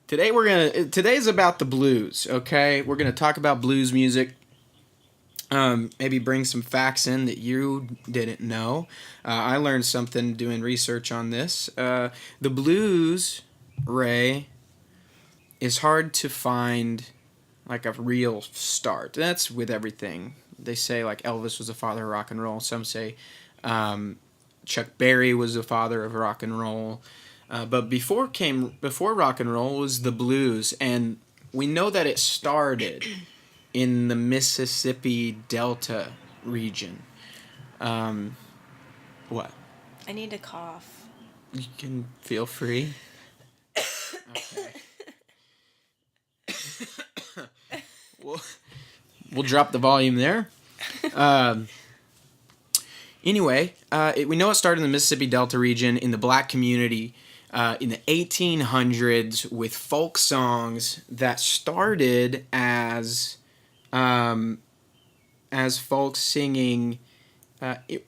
Today's about the blues. Okay, we're gonna talk about blues music. Maybe bring some facts in that you didn't know. I learned something doing research on this. The blues, Ray, is hard to find like a real start. That's with everything. They say like Elvis was the father of rock and roll. Some say um, Chuck Berry was the father of rock and roll. But before rock and roll was the blues, and we know that it started in the Mississippi Delta region. Um, what? I need to cough. You can feel free. Okay. we'll, we'll drop the volume there. Um, anyway, we know it started in the Mississippi Delta region in the black community in the 1800s with folk songs that started um, as folks singing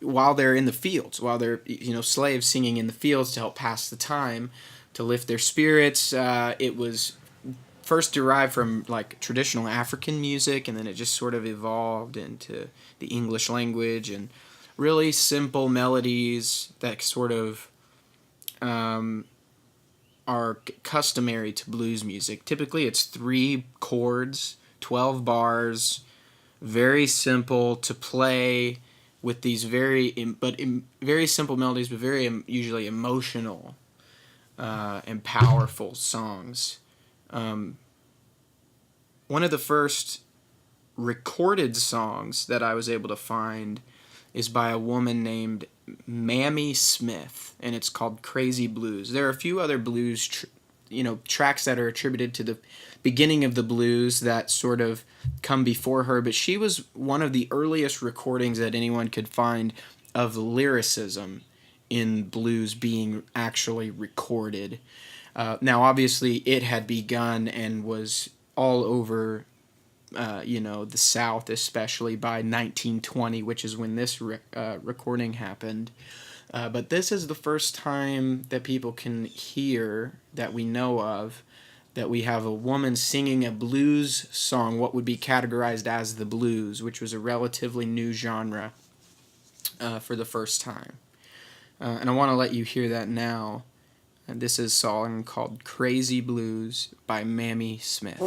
while they're in the fields, while they're slaves singing in the fields to help pass the time, to lift their spirits. It was first derived from like traditional African music, and then it just sort of evolved into the English language and really simple melodies that sort of are customary to blues music. Typically, it's 3 chords, 12 bars, very simple to play with these very simple melodies, but very usually emotional and powerful songs. Um, One of the first recorded songs that I was able to find is by a woman named Mamie Smith, and it's called Crazy Blues. There are a few other blues tracks that are attributed to the beginning of the blues that sort of come before her, but she was one of the earliest recordings that anyone could find of lyricism in blues being actually recorded. Now, obviously, it had begun and was all over, the South, especially by 1920, which is when this recording happened. But this is the first time that people can hear, that we know of, that we have a woman singing a blues song, what would be categorized as the blues, which was a relatively new genre for the first time. And I want to let you hear that now. And this is a song called Crazy Blues by Mamie Smith.